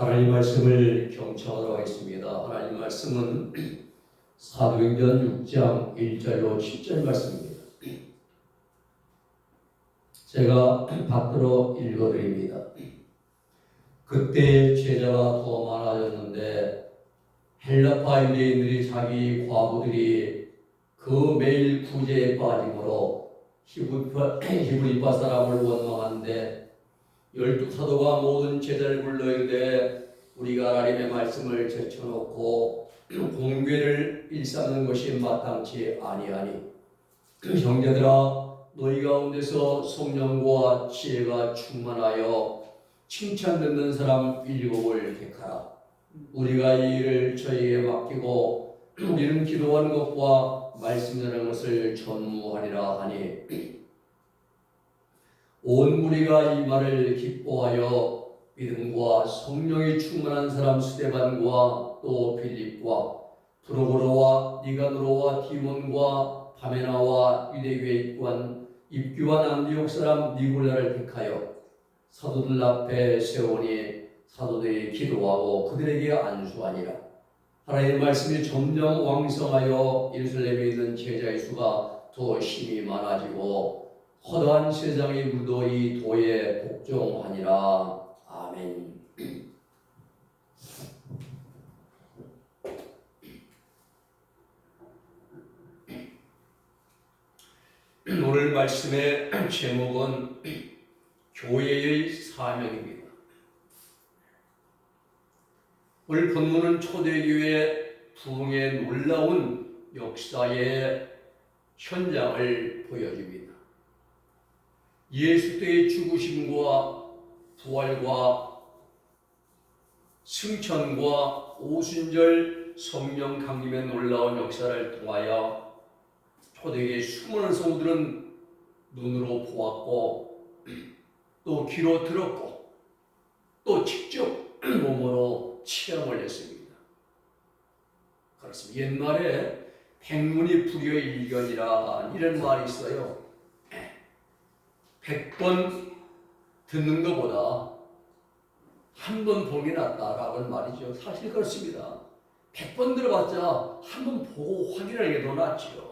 하나님 말씀을 경청하도록 하겠습니다. 하나님 말씀은 사도행전 6장 1절로 7절 말씀입니다. 제가 받들어 읽어드립니다. 그때 제자가 더 많아졌는데 헬라파 유대인들이 자기 과부들이 그 매일 구제에 빠짐으로 히브리파 사람을 원망하는데 12사도가 모든 제자를 불러 이르되 우리가 하나님의 말씀을 제쳐놓고 공궤를 일삼는 것이 마땅치 아니하니 형제들아 너희 가운데서 성령과 지혜가 충만하여 칭찬 듣는 사람 7을 택하라. 우리가 이 일을 저희에게 맡기고 우리는 기도하는 것과 말씀 전하는 것을 전무하리라 하니 온 무리가 이 말을 기뻐하여 믿음과 성령이 충만한 사람 스데반과 또 빌립과 프로고로와 니가노로와 디몬과 바메나와 유대교의 입교한 안디옥 사람 니골라를 택하여 사도들 앞에 세우니 사도들이 기도하고 그들에게 안수하니라. 하나님의 말씀이 점점 왕성하여 예루살렘에 있는 제자의 수가 더 힘이 많아지고 허다한 세상의 무도이 도에 복종하니라. 아멘. 오늘 말씀의 제목은 교회의 사명입니다. 오늘 본문은 초대교회 부흥의 놀라운 역사의 현장을 보여줍니다. 예수의 죽으심과 부활과 승천과 오순절 성령 강림의 놀라운 역사를 통하여 초대교회 수많은 성도들은 눈으로 보았고 또 귀로 들었고 또 직접 몸으로 체험을 했습니다. 그렇습니다. 옛말에 백문이 불여일견이라 이런 말이 있어요. 100번 듣는 것보다 한 번 보는 게 낫다라는 말이죠. 사실 그렇습니다. 100번 들어봤자 한 번 보고 확인하는 게 더 낫지요.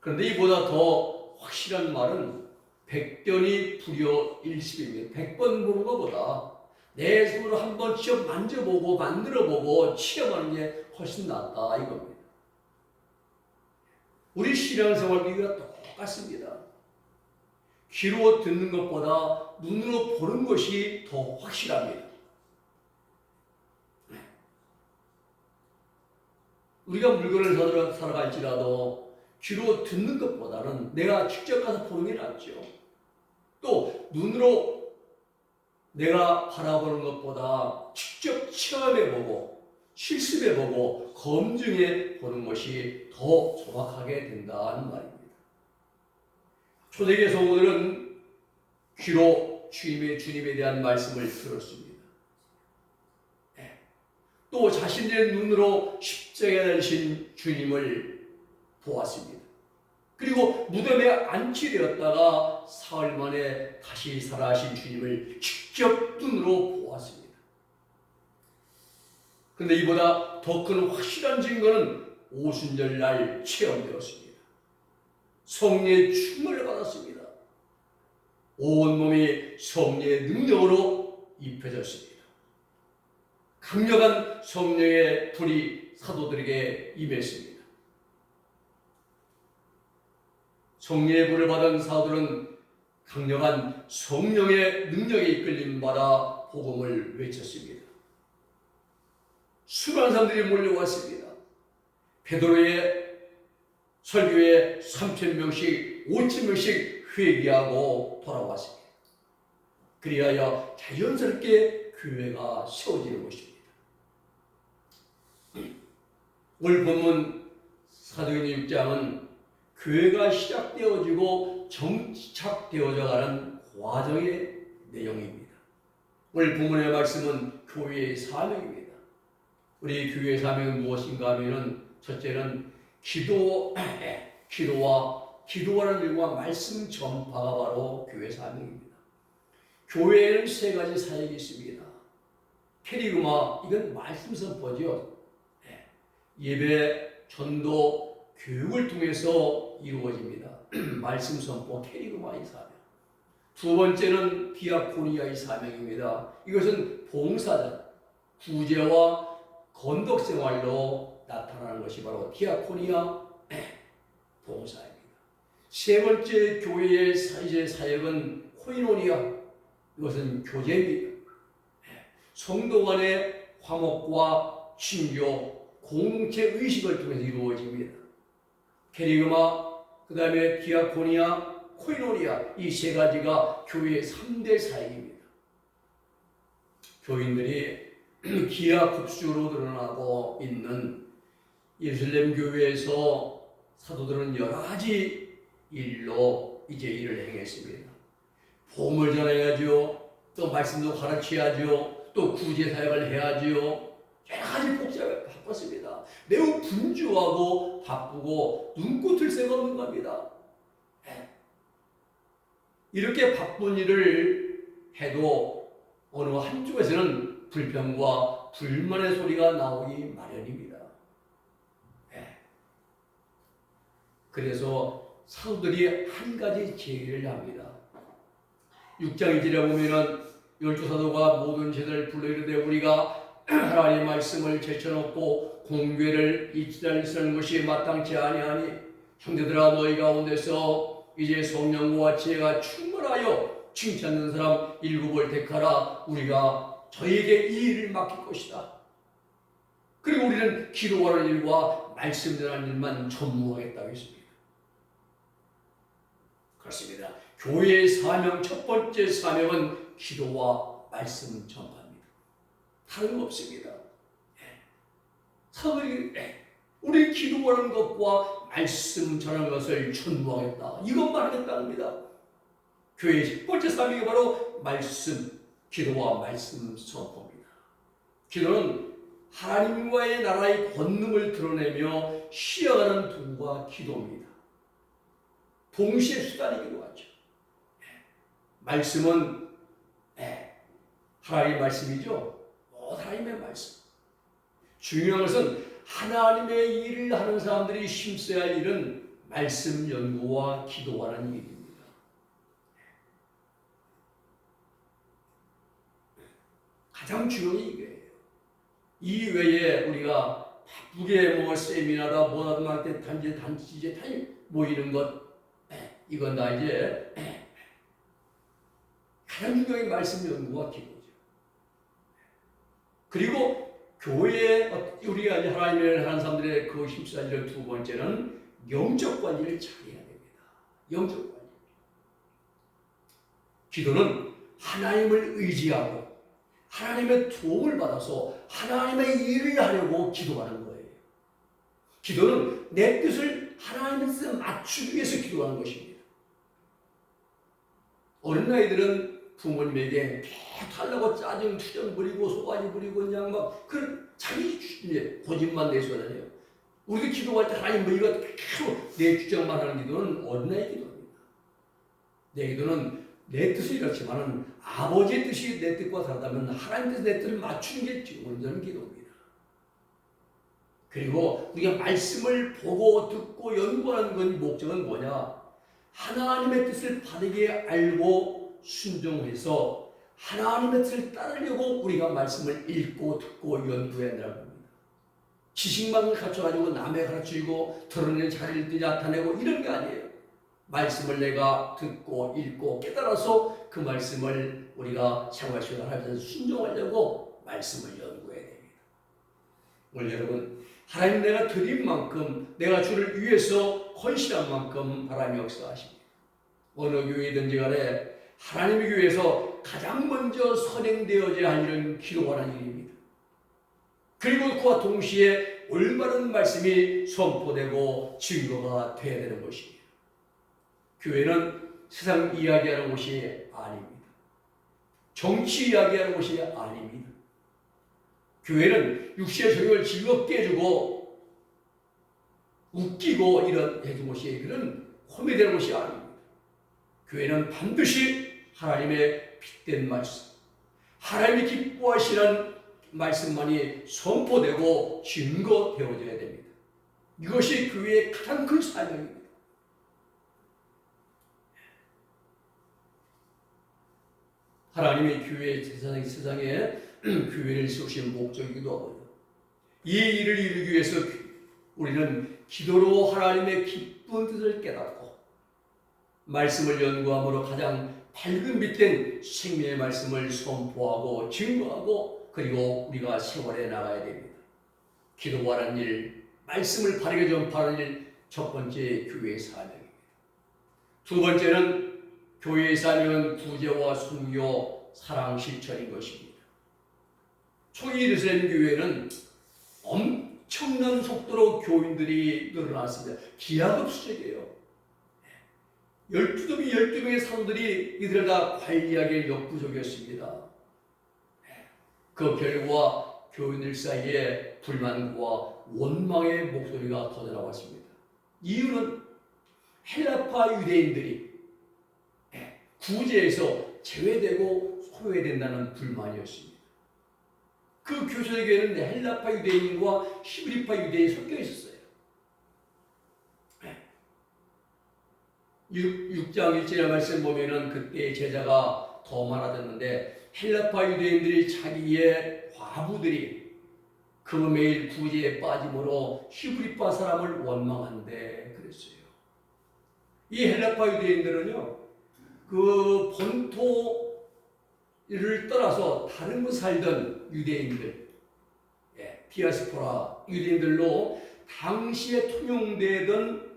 그런데 이보다 더 확실한 말은 백견이 불여일십입니다. 100번 보는 것보다 내 손으로 한번 직접 만져보고 만들어보고 체험하는 게 훨씬 낫다 이겁니다. 우리 신앙생활도 이와 똑같습니다. 귀로 듣는 것보다 눈으로 보는 것이 더 확실합니다. 우리가 물건을 사러 갈지라도 귀로 듣는 것보다는 내가 직접 가서 보는 게 낫죠. 또 눈으로 내가 바라보는 것보다 직접 체험해보고 실습해보고 검증해 보는 것이 더 정확하게 된다는 말입니다. 초대교회 성도들은 귀로 주님에 대한 말씀을 들었습니다. 또 자신의 눈으로 십자가에 달리신 주님을 보았습니다. 그리고 무덤에 안치되었다가 사흘 만에 다시 살아나신 주님을 직접 눈으로 보았습니다. 그런데 이보다 더 큰 확실한 증거는 오순절 날 체험되었습니다. 성령의 충만을 받았습니다. 온몸이 성령의 능력으로 입혀졌습니다. 강력한 성령의 불이 사도들에게 임했습니다. 성령의 불을 받은 사도들은 강력한 성령의 능력에 이끌림 받아 복음을 외쳤습니다. 수많은 사람들이 몰려왔습니다. 베드로의 설교에 3,000명씩 5,000명씩 회개하고 돌아왔습니다. 그리하여 자연스럽게 교회가 세워지는 것입니다. 오늘 본문 사도행전 6장은 교회가 시작되어지고 정착되어져 가는 과정의 내용입니다. 오늘 본문의 말씀은 교회의 사명입니다. 우리 교회의 사명은 무엇인가 하면은 첫째는 기도하는 일과 말씀 전파가 바로 교회 사명입니다. 교회에는 세 가지 사역이 있습니다. 캐리그마, 이건 말씀 선포죠. 예배, 전도, 교육을 통해서 이루어집니다. 말씀 선포, 캐리그마의 사명. 두 번째는 디아코니아의 사명입니다. 이것은 봉사자, 구제와 건덕 생활로 나타나는 것이 바로 디아코니아 봉사입니다. 세 번째 교회의 이제 사역은 코이노니아, 이것은 교제입니다. 성도 간의 화목과 친교, 공동체 의식을 통해서 이루어집니다. 캐리그마, 그 다음에 디아코니아, 코이노니아, 이 세 가지가 교회의 3대 사역입니다. 교인들이 기하급수로 드러나고 있는 예루살렘 교회에서 사도들은 여러 가지 일로 이제 일을 행했습니다. 복음을 전해야죠. 또 말씀도 가르쳐야죠. 또 구제 사역을 해야죠. 여러 가지 복잡하게 바빴습니다. 매우 분주하고 바쁘고 눈꽃을 새가 없는 겁니다. 이렇게 바쁜 일을 해도 어느 한쪽에서는 불평과 불만의 소리가 나오기 마련입니다. 그래서 사도들이 한 가지 제의를 합니다. 6장 1절에 보면은 12사도가 모든 제자를 불러 이르되 우리가 하나님의 말씀을 제쳐놓고 공궤를 이치달 쓰는 것이 마땅치 아니하니 형제들아 너희 가운데서 이제 성령과 지혜가 충만하여 칭찬하는 사람 7을 택하라. 우리가 저에게 이 일을 맡길 것이다. 그리고 우리는 기도하는 일과 말씀 전하는 일만 전무하겠다고 했습니다. 그렇습니다. 교회의 사명, 첫 번째 사명은 기도와 말씀 전파입니다. 다른 거 없습니다. 사도들이 우리 기도하는 것과 말씀 전하는 것을 전무하겠다. 이것만 하겠다는 겁니다. 교회의 첫 번째 사명이 바로 말씀, 기도와 말씀 선포입니다. 기도는 하나님과의 나라의 권능을 드러내며 시어가는 도구가 기도입니다. 동시에 수단이기도 하죠. 말씀은 하나님의 말씀이죠. 하나님의 말씀. 중요한 것은 하나님의 일을 하는 사람들이 힘써야 할 일은 말씀 연구와 기도하는 일입니다. 가장 중요한 게 이거예요. 이 외에 우리가 바쁘게 뭐 세미나다 뭐라도 할 때 단지 이제 모이는 것, 이건 다 이제 가장 중요한 게 말씀 연구와 기도죠. 그리고 교회에 우리가 하나님을 하는 사람들의 그 힘써야 할 두 번째는 영적 관리를 잘해야 됩니다. 영적 관리. 기도는 하나님을 의지하고 하나님의 도움을 받아서 하나님의 일을 하려고 기도하는 거예요. 기도는 내 뜻을 하나님의 뜻에 맞추기 위해서 기도하는 것입니다. 어린아이들은 부모님에게 달라고 짜증 투정 부리고 소가지 부리고 그냥 막 그런 자기 고집만 내서다녀요. 우리도 기도할 때 하나님 뭐 이거 내 주장만 하는 기도는 어린아이 기도입니다. 내 기도는 내 뜻이 이렇지만은 아버지의 뜻이 내 뜻과 다르다면 하나님 뜻 내 뜻을 맞추는 게 온전한 기도입니다. 그리고 우리가 말씀을 보고 듣고 연구하는 건 목적은 뭐냐? 하나님의 뜻을 바르게 알고 순종해서 하나님의 뜻을 따르려고 우리가 말씀을 읽고 듣고 연구해야 한다는 겁니다. 지식만 갖춰가지고 남의 가르치고 드러내는 자리를 나타내고 이런 게 아니에요. 말씀을 내가 듣고 읽고 깨달아서 그 말씀을 우리가 생활 시간을 하면서 순종하려고 말씀을 연구해야 됩니다. 오늘 여러분 하나님 내가 드린 만큼 내가 주를 위해서 헌신한 만큼 하나님이 역사하십니다. 어느 교회든지 간에 하나님의 교회에서 가장 먼저 선행되어져야 할 일은 기도하는 일입니다. 그리고 그와 동시에 올바른 말씀이 선포되고 증거가 되어야 되는 것입니다. 교회는 세상 이야기하는 곳이 아닙니다. 정치 이야기하는 곳이 아닙니다. 교회는 육신의 소욕을 즐겁게 해주고 웃기고 이런 해준 곳이 그런 험이 되는 곳이 아닙니다. 교회는 반드시 하나님의 핏된 말씀, 하나님이 기뻐하시는 말씀만이 선포되고 증거되어져야 됩니다. 이것이 교회의 가장 큰 사명입니다. 하나님의 교회 세상에 교회를 세우신 목적이기도 하고요. 이 일을 이루기 위해서 우리는 기도로 하나님의 기쁜 뜻을 깨닫고 말씀을 연구함으로 가장 밝은 빛된 생명의 말씀을 선포하고 증거하고 그리고 우리가 세월에 나가야 됩니다. 기도하는 일, 말씀을 바르게 전파하는 일, 첫 번째 교회의 사명입니다. 두 번째는 교회의 사명은 구제와 순교, 사랑 실천인 것입니다. 초기 예루살렘 교회는 엄청난 속도로 교인들이 늘어났습니다. 기하급수적이에요. 12명의 사도들이 이들을 다 관리하기에 역부족이었습니다. 그 결과 교인들 사이에 불만과 원망의 목소리가 터져나왔습니다. 이유는 헬라파 유대인들이 구제에서 제외되고 소외된다는 불만이었습니다. 그 교회에는 헬라파 유대인과 히브리파 유대인이 섞여 있었어요. 6장 1절의 말씀 보면은 그때 제자가 더 많아졌는데 헬라파 유대인들이 자기의 과부들이 그 매일 구제에 빠짐으로 히브리파 사람을 원망한대 그랬어요. 이 헬라파 유대인들은요, 그 본토를 떠나서 다른 곳 살던 유대인들, 디아스포라 유대인들로 당시에 통용되던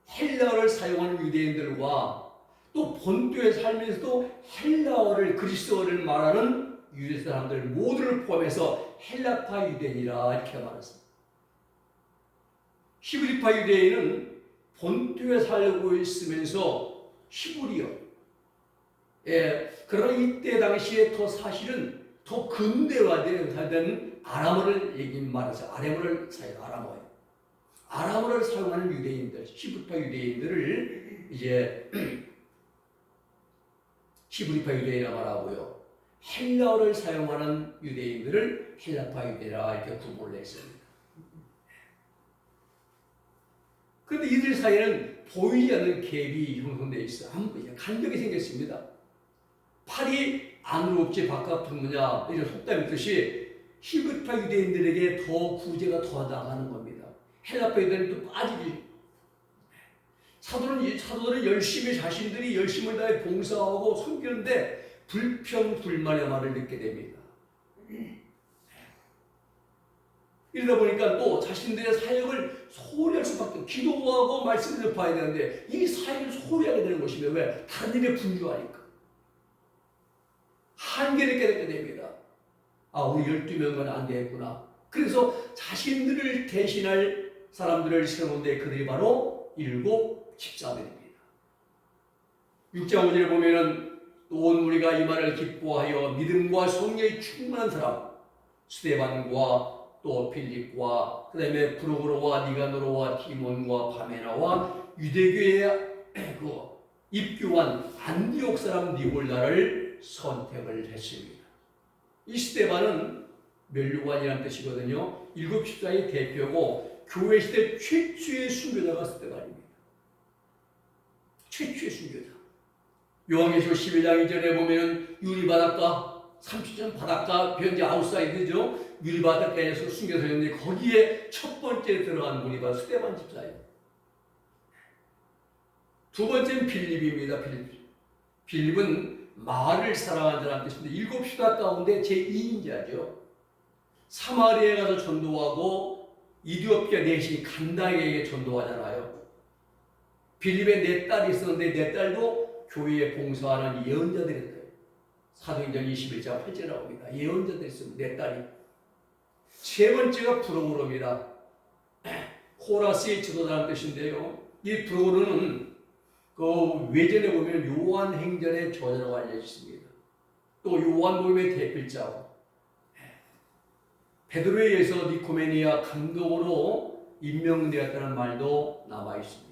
헬라어를 사용하는 유대인들과 또 본토에 살면서도 헬라어를 그리스어를 말하는 유대 사람들 모두를 포함해서 헬라파 유대인이라 이렇게 말했습니다. 히브리파 유대인은 본토에 살고 있으면서 히브리어, 그러나 이때 당시에 더 사실은 더 근대화된 아람어를 말해서 아람어를 사용해요. 아람어를 사용하는 유대인들, 히브리파 유대인들을 이제 히브리파 유대인이라 말하고요. 헬라어를 사용하는 유대인들을 헬라파 유대라 이렇게 구분을 했습니다. 그런데 이들 사이에는 보이지 않는 갭이 형성되어 있어요. 간격이 생겼습니다. 팔이 안으로 없지 바깥 붙느냐 이런 속담 있듯이 히브리파 유대인들에게 더 구제가 더 나가는 겁니다. 헬라파 유대인은 또 빠지기. 사도들은 열심히 자신들이 열심을 다해 봉사하고 섬기는데 불평불만의 말을 듣게 됩니다. 이러다 보니까 또 자신들의 사역을 소홀히 할 수밖에 없고 기도하고 말씀을 전파해야 되는데 이 사역을 소홀히 하게 되는 것이며 왜? 다른 일에 분주하니까. 한계를 깨닫게 됩니다. 우리 12명은 안 되겠구나. 그래서 자신들을 대신할 사람들을 세우는데 그들이 바로 7 집사들입니다. 6장 5절에 보면은 온 무리가 이 말을 기뻐하여 믿음과 성령이 충만한 사람 스데반과 또 필립과 그 다음에 브로그로와 니가노로와 디몬과 바메나와 유대교에 입교한 안디옥 사람 니골라를 선택을 했습니다. 이 스데반은 멸류관이라는 뜻이거든요. 7 집사의 대표고 교회 시대 최초의 순교자가 스데반입니다. 최초의 순교자. 요한계시록 11장 2절에 보면 유리바닷가 30전 바닷가 현재 아웃사이드죠. 유리바닷가에서 숨겨서 있는데 거기에 첫 번째 들어간 분이 바로 스데반 집사예요. 두 번째는 빌립입니다. 빌립은 말을 사랑하는 자라는 뜻인데 7 집사 가운데 제2인자죠. 사마리아에 가서 전도하고 이디오피아 내신 간다에게 전도하잖아요. 빌립의 4딸이 있었는데 4딸도 교회에 봉사하는 예언자들이었어요. 사도행전 21장 8절에 나옵니다. 예언자들이 있습니다. 4딸이. 세 번째가 브로그로입니다. 코라스의 지도자라는 뜻인데요. 이 브로그로는 그 외전에 보면 요한행전의 저자라고 알려져 있습니다. 또 요한복음의 대필자고 베드로에 의해서 니코메니아 감독으로 임명되었다는 말도 남아 있습니다.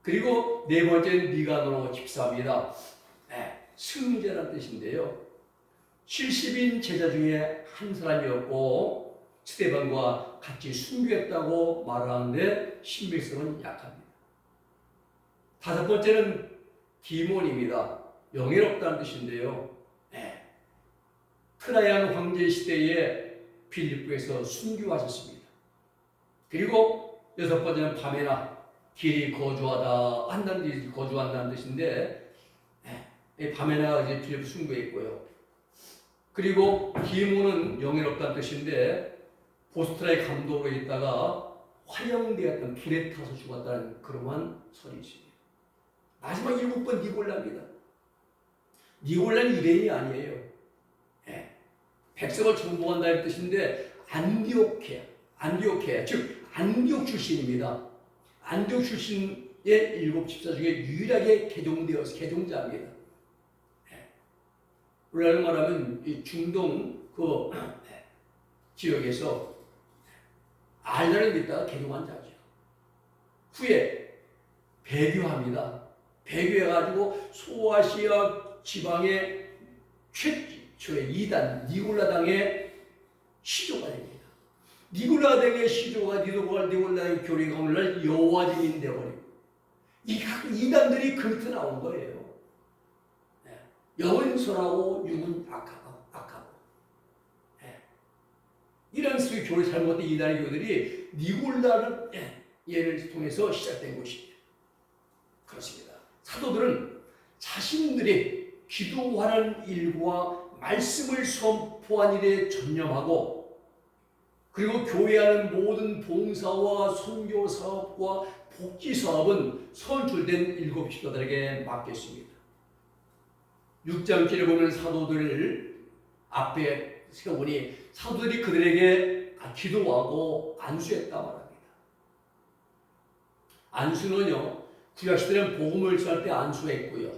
그리고 네 번째는 니가노로 집사입니다. 승자라는 뜻인데요. 70인 제자 중에 한 사람이었고 스데반과 같이 순교했다고 말하는데 신빙성은 약합니다. 다섯 번째는 디몬입니다. 영예롭다는 뜻인데요. 트라이안 황제 시대에 빌립보에서 순교하셨습니다. 그리고 여섯 번째는 바메나, 길이 거주한다는 뜻인데 바메나가 이제 빌립보 순교했고요. 그리고 디모는 영예롭다는 뜻인데 보스트라의 감독으로 있다가 화형되었던 불에 타서 죽었다는 그러한 설이 있습니다. 마지막 7번 니골라입니다. 니골라는 유대인이 아니에요. 백성을 정복한다는 뜻인데 안디오케아, 즉 안디옥 출신입니다. 안디옥 출신의 7 집사 중에 유일하게 개종자입니다. 우리나라로 말하면 이 중동 그 지역에서 알라를 믿다가 개종한 자죠. 후에 배교합니다. 배교해가지고 소아시아 지방의 최초의 2단 니골라당의 시조가 됩니다. 니골라당의 시조가 니골라당의 교리가 오늘날 여호와증인 되어버리고 이 각 2단들이 그렇게 나온 거예요. 영은 선하고 육은 악하고 이런 수의 교리 잘못된 이단의 교들이 니골라를 예를 통해서 시작된 것입니다. 그렇습니다. 사도들은 자신들이 기도하는 일과 말씀을 선포한 일에 전념하고 그리고 교회하는 모든 봉사와 선교 사업과 복지 사업은 선출된 7 집사들에게 맡겼습니다. 6장절에 보면 사도들 앞에 세워보니 사도들이 그들에게 기도하고 안수했다 말합니다. 안수는요, 구약시대는 복음을 전할 때 안수했고요.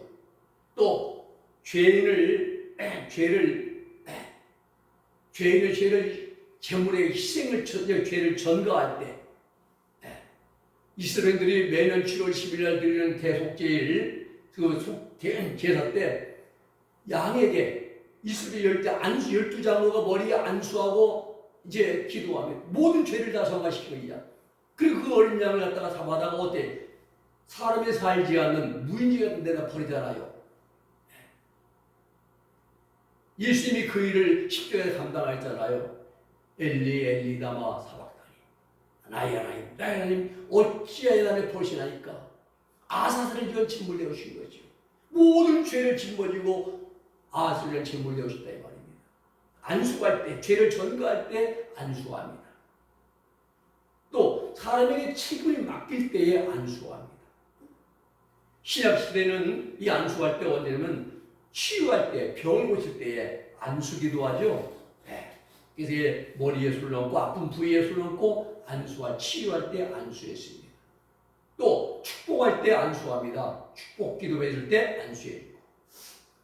또 죄인의 죄를 제물의 희생을 죄를 전가할 때 이스라엘들이 매년 7월 10일 날 드리는 대속제일 그 제사 때 양에게 이스라엘 12장로가 머리에 안수하고 이제 기도하며 모든 죄를 다 성화시키는 거야. 그리고 그 어린 양을 갖다가 잡아다가 어때? 사람이 살지 않는 무인지 같은 데다 버리잖아요. 예수님이 그 일을 십자가에 감당했잖아요. 엘리 엘리 다마 사박다니 나의 하나님 어찌하여 나를 버리시나이까. 아사스를 지어 짐을 내어주신 거죠. 모든 죄를 짊어지고 아사스를 짐을 내어주셨다 이 말입니다. 안수할 때 죄를 전가할 때 안수합니다. 또 사람에게 책임을 맡길 때에 안수합니다. 신약시대는 이 안수할 때 언제냐면 치유할 때, 병을 고칠 때에 안수기도 하죠. 그래서 머리에 술 넣고 아픈 부위에 술 넣고 치유할 때 안수했습니다. 또 축복할 때 안수합니다. 축복 기도해 줄 때 안수해주고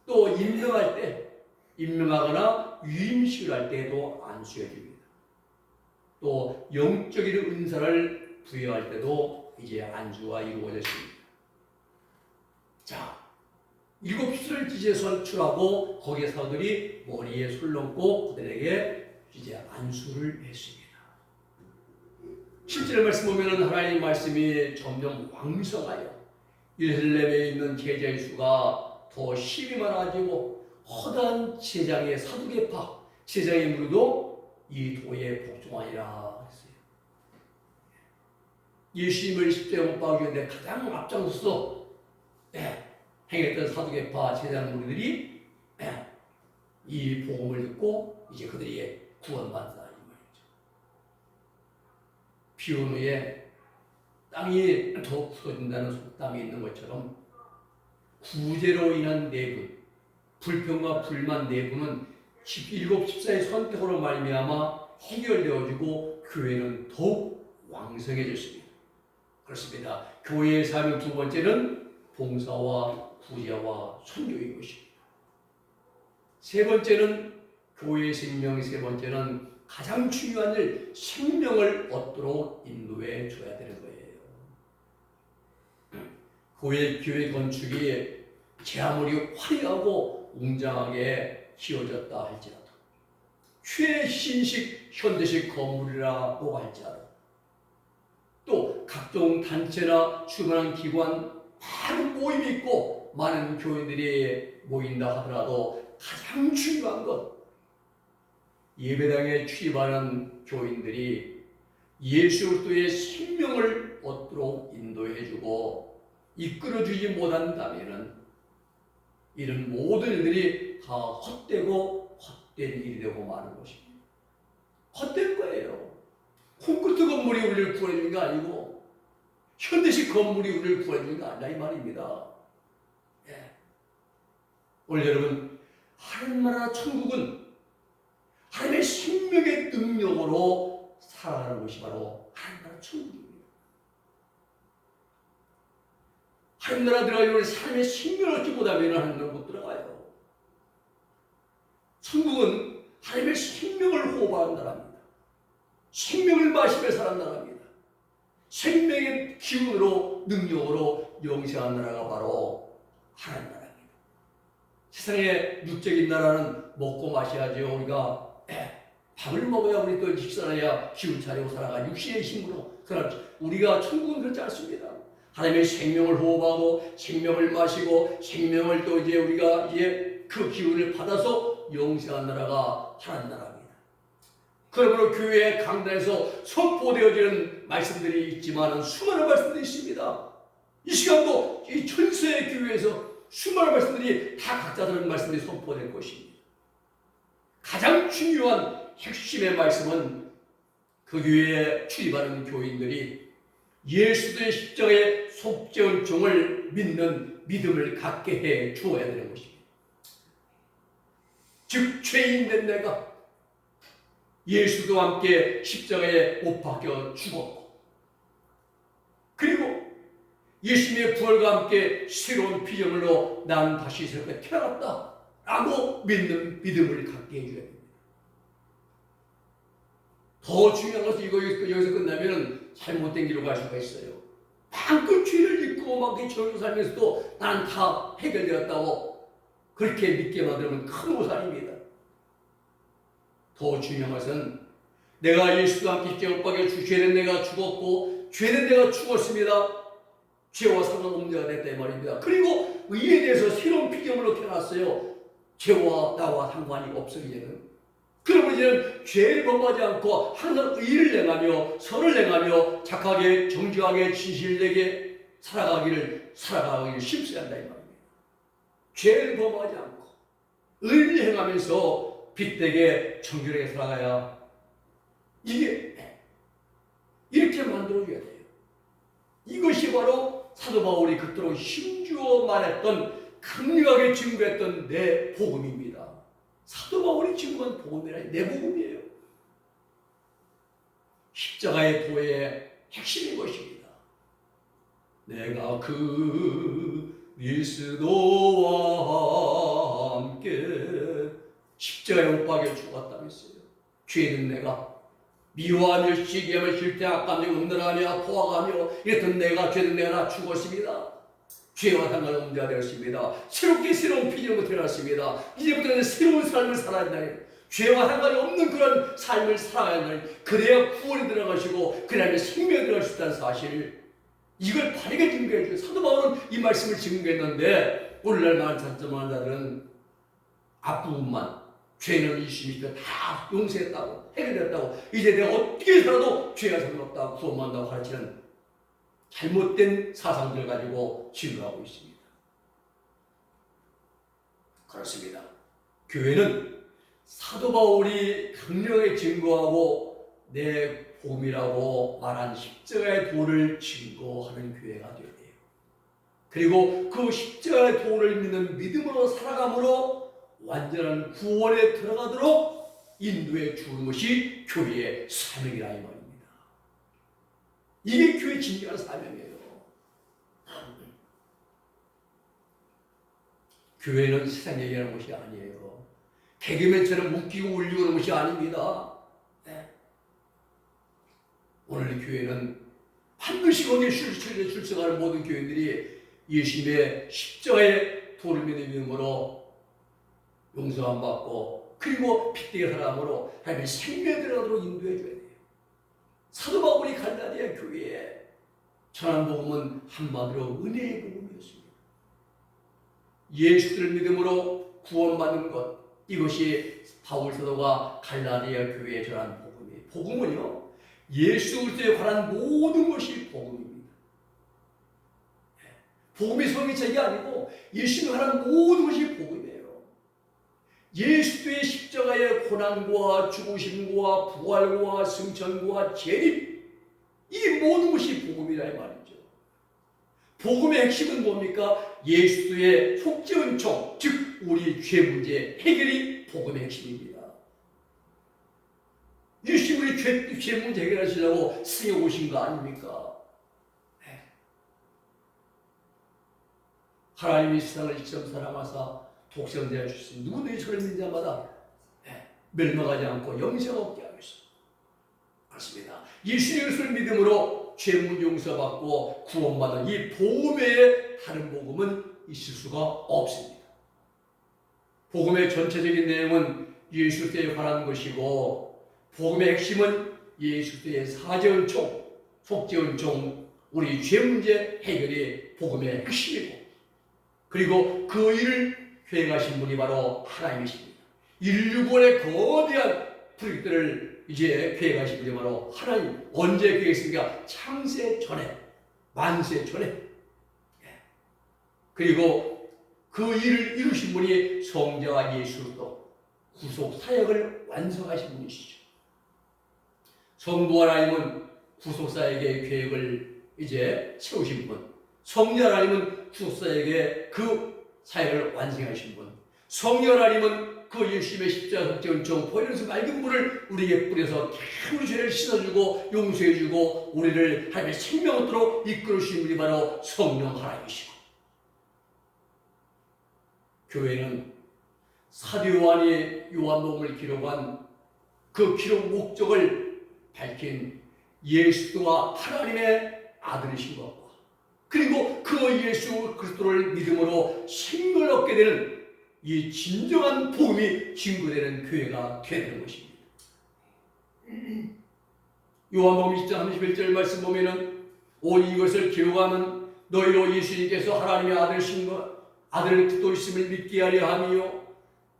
또 임명할 때 임명하거나 위임식을 할 때도 안수해줍니다. 또 영적인 은사를 부여할 때도 이제 안수가 이루어졌습니다. 자, 7 수를 이제 선출하고 거기에 사도들이 머리에 술 넣고 그들에게 이제 안수를 했습니다. 실제로 말씀 보면 하나님 말씀이 점점 왕성하여 예루살렘에 있는 제자의 수가 더 심히 많아지고 허다한 제장의 사두개파 제장의 무리도 이 도에 복종하니라 했어요. 예수님을 십자가에 못 박았는데 가장 앞장서서 행했던 사두개파 제장 무리들이 이 복음을 듣고 이제 그들이 구원받는다 이 말이죠. 비온 후에 땅이 더 굳어진다는 속담이 있는 것처럼 구제로 인한 내분, 불평과 불만 내분은 7 집사의 선택으로 말미암아 해결되어지고 교회는 더욱 왕성해졌습니다. 그렇습니다. 교회의 삶의 2번째는 봉사와 구제와 선교인 것입니다. 3번째는 교회의 생명, 3번째는 가장 중요한 일, 생명을 얻도록 인도해 줘야 되는 거예요. 교회 건축이 제 아무리 화려하고 웅장하게 지어졌다 할지라도 최신식 현대식 건물이라고 할지라도 또 각종 단체나 주변한 기관 많은 모임이 있고 많은 교인들이 모인다 하더라도 가장 중요한 것, 예배당에 출입하는 교인들이 예수 그리스도의 생명을 얻도록 인도해주고 이끌어주지 못한다면 이런 모든 일들이 다 헛되고 헛된 일이 되고 마는 것입니다. 헛된 거예요. 콘크리트 건물이 우리를 구해주는 게 아니고 현대식 건물이 우리를 구해주는 게 아니라 이 말입니다. 예. 오늘 여러분, 하나님 나라 천국은 하나님의 생명의 능력으로 살아가는 것이 바로 하나님 나라 천국입니다. 하나님 나라 들어가면 삶의 생명을 얻지 못하면 하나님 나라 못 들어가요. 천국은 하나님의 생명을 호흡하는 나라입니다. 생명을 마시며 사는 나라입니다. 생명의 기운으로 능력으로 영생한 나라가 바로 하나님 나라입니다. 세상의 육적인 나라는 먹고 마셔야죠. 우리가 밥을 먹어야 우리 또 식사해야 기운 차리고 살아가 육신의 힘으로 살아가죠. 우리가 천국은 그렇지 않습니다. 하나님의 생명을 호흡하고 생명을 마시고 생명을 또 이제 우리가 이제 그 기운을 받아서 영생한 나라가 하나님 나라입니다. 그러므로 교회 강단에서 선포되어지는 말씀들이 있지만 수많은 말씀들이 있습니다. 이 시간도 이 천세의 교회에서 수많은 말씀들이 다 각자 다른 말씀들이 선포될 것입니다. 가장 중요한 핵심의 말씀은 그 교회에 출입하는 교인들이 예수의 십자가의 속죄한 종을 믿는 믿음을 갖게 해 주어야 되는 것입니다. 즉 죄인된 내가 예수도 함께 십자가에 못 박혀 죽었고 그리고 예수님의 부활과 함께 새로운 피조물로 난 다시 새롭게 태어났다 라고 믿는 믿음을 갖게 해줘야 됩니다. 더 중요한 것은 여기서 끝나면 잘못된 길로 갈 수가 있어요. 방금 죄를 짓고 막 저렇게 살면서도 난 다 해결되었다고 그렇게 믿게 만들면 큰 오산입니다. 더 중요한 것은 내가 예수와 함께 십자가에 못 박혀 죄는 내가 죽었고 죄는 내가 죽었습니다. 죄와 상관없는 자가 됐다 이 말입니다. 그리고 의에 대해서 새로운 피조물로 태어났어요. 죄와 나와 상관이 없어 이제는. 그러면 이제는 죄를 범하지 않고 항상 의를 행하며 선을 행하며 착하게 정직하게 진실되게 살아가기를 힘써야 한다 이 말입니다. 죄를 범하지 않고 의를 행하면서 빛되게 정결하게 살아가야 이게 이렇게 만들어줘야 돼요. 이것이 바로 사도 바울이 그토록 힘주어 말했던 강력하게 증거했던 내 복음입니다. 사도 바울이 증거한 복음이 아니라 내 복음이에요. 십자가의 도의 핵심인 것입니다. 내가 그 그리스도와 함께 십자가에 못 박혀 죽었다면서요. 죄는 내가 미워하며 시기하며 실패 악감며 음란하며 포악하며 이랬던 내가 죄는 내가 다 죽었습니다. 죄와 상관없는 자가 되었습니다. 새로운 피조물로 태어났습니다. 이제부터는 새로운 삶을 살아야 한다니 죄와 상관이 없는 그런 삶을 살아야 한다니 그래야 구원이 들어가시고 그 다음에 생명이 들어갈 수 있다는 사실 이걸 바르게 증거해 주세요. 사도 바울은 이 말씀을 증거했는데 오늘날 많은 자들은 앞부분만 죄는 예수님이 다 용서했다고 해결됐다고 이제 내가 어떻게 살아도 죄가 상관없다고 구원받는다고 가르치는 잘못된 사상들을 가지고 진행하고 있습니다. 그렇습니다. 교회는 사도 바울이 강력하게 증거하고 내 복음이라고 말한 십자가의 도를 증거하는 교회가 되어야 돼요. 그리고 그 십자가의 도를 믿는 믿음으로 살아감으로 완전한 구원에 들어가도록 인도해 주는 것이 교회의 사명이라 이 말입니다. 이게 교회의 진정한 사명이에요. 교회는 세상 얘기하는 것이 아니에요. 개그맨처럼 웃기고 울리고 그러는 것이 아닙니다. 네. 오늘 교회는 반드시 거기에 출석하는 모든 교인들이 예수님의 십자가의 부를 믿음으로 용서함 받고 그리고 핏대의 사람으로 하나님의 생명에 들어가도록 인도해 줘야 돼요. 사도 바울이 갈라디아 교회에 전한 복음은 한마디로 은혜의 복음이었습니다. 예수를 믿음으로 구원받는 것, 이것이 바울 사도가 갈라디아 교회에 전한 복음이에요. 복음은요, 예수 그리스도에 관한 모든 것이 복음입니다. 복음이 성경책이 아니고 예수에 관한 모든 것이 복음이에요. 예수의 십자가의 고난과 죽으심과 부활과 승천과 재림, 이 모든 것이 복음이라 이 말이죠. 복음의 핵심은 뭡니까? 예수의 속죄은총, 즉 우리 죄 문제 해결이 복음의 핵심입니다. 예수 우리 죄 문제 해결하시려고 승에 오신 거 아닙니까? 하나님이 세상을 이처럼 사랑하사 독생자를 주신 누구든지 저를 믿는 자마다 멸망하지 않고 영생 얻게 하겠습니다. 그렇습니다. 예수 그리스도를 믿음으로 죄문 용서받고 구원받는 이 복음 외에 다른 복음은 있을 수가 없습니다. 복음의 전체적인 내용은 예수 그리스도에 관한 것이고 복음의 핵심은 예수 그리스도의 사죄은총, 속죄은총, 우리 죄 문제 해결이 복음의 핵심이고 그리고 그 일을 계획하신 분이 바로 하나님이십니다. 인류 구원의 거대한 프로젝트를 이제 계획하신 분이 바로 하나님. 언제 계획했습니까? 창세 전에, 만세 전에. 그리고 그 일을 이루신 분이 성자와 예수 그리스도 구속 사역을 완성하신 분이시죠. 성부 하나님은 구속 사역의 계획을 이제 세우신 분, 성자 하나님은 구속 사역의 그 사역을 완성하신 분, 성령 하나님은 그 예수님의 십자가 속죄은총 보혈에서 맑은 물을 우리에게 뿌려서 우리 죄를 씻어주고 용서해주고 우리를 하나님의 생명 얻도록 이끌어주신 분이 바로 성령 하나님이시고, 교회는 사도 요한이 요한복음을 기록한 그 기록 목적을 밝힌 예수와 하나님의 아들이신 것과 그리고 그 예수 그리스도를 믿음으로 생명을 얻게 되는 이 진정한 복음이 증거되는 교회가 되는 것입니다. 요한복음 20장 31절 말씀 보면은 오직 이것을 기록하면 너희로 예수님께서 하나님의 아들이신 것 아들 그리스도 있음을 믿게 하려 함이요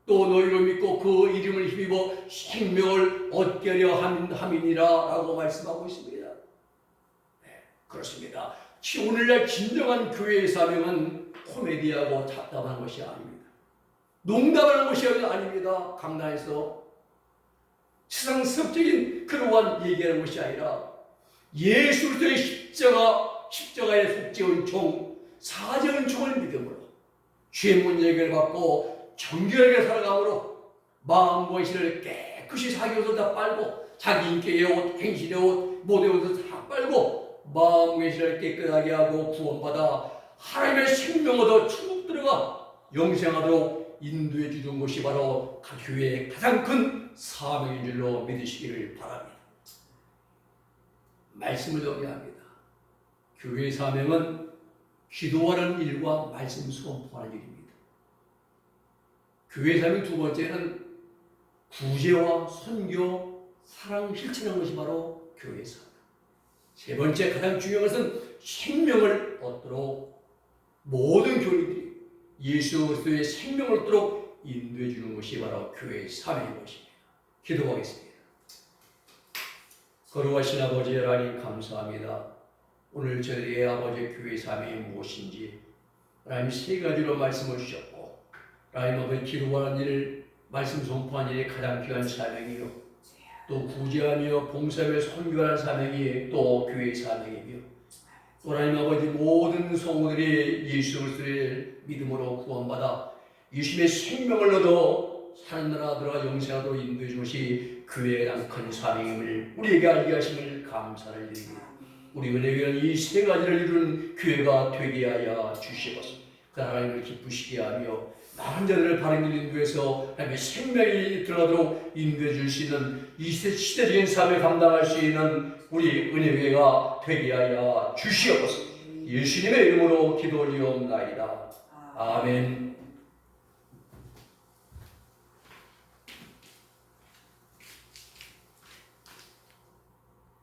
또 너희로 믿고 그 이름을 힘입어 생명을 얻게 하려 함이니라 라고 말씀하고 있습니다. 네, 그렇습니다. 오늘날 진정한 교회의 사명은 코미디하고 잡담하는 것이 아닙니다. 농담하는 것이 아닙니다. 강단에서 세상적인 그러한 얘기하는 것이 아니라 예수 그리스도의 십자가의 속죄은총, 사죄은총을 믿음으로 죄 문제 해결받고 정결하게 살아감으로 마음과 이신을 깨끗이 자기 옷을 다 빨고 자기 인격의 옷, 행실의 옷, 모든 옷을 다 빨고 마음과 이신을 깨끗하게 하고 구원받아 하나님의 생명 얻어 천국 들어가 영생하도록 인도해 주는 것이 바로 교회의 가장 큰 사명인 줄로 믿으시기를 바랍니다. 말씀을 정리합니다. 교회의 사명은 기도하는 일과 말씀 선포하는 일입니다. 교회의 사명 두 번째는 구제와 선교, 사랑 실천하는 것이 바로 교회의 사명. 세 번째 가장 중요한 것은 생명을 얻도록 모든 교인들이 예수 그리스도의 생명을 얻도록 인도해 주는 것이 바로 교회의 사명인 것입니다. 기도하겠습니다. 거룩하신 아버지 하나님 감사합니다. 오늘 저희의 아버지 교회의 사명이 무엇인지 하나님 세 가지로 말씀을 주셨고 하나님 아버지 기도하는 일, 말씀 선포하는 일이 가장 귀한 사명이요 또 구제하며 봉사하며 선교하는 사명이 또 교회의 사명이며 또 하나님 아버지 모든 성도들이 예수 그리스도를 믿음으로 구원받아 예수님의 생명을 얻어 사는 나라 들어가 영생하도록 인도해 주는 것이 교회의 가장 큰 사명임을 우리에게 알게 하심을 감사를 드립니다. 우리 은혜교회는 이 세 가지를 이루는 교회가 되게 하여 주시옵소서. 그 하나님을 기쁘시게 하며 많은 자들을 바른 길 인도해서 하나님의 생명이 들어가도록 인도해 줄 수 있는 이 시대적인 삶을 감당할 수 있는 우리 은혜교회가 되게 하여 주시옵소서. 예수님의 이름으로 기도 올리옵나이다. 아멘.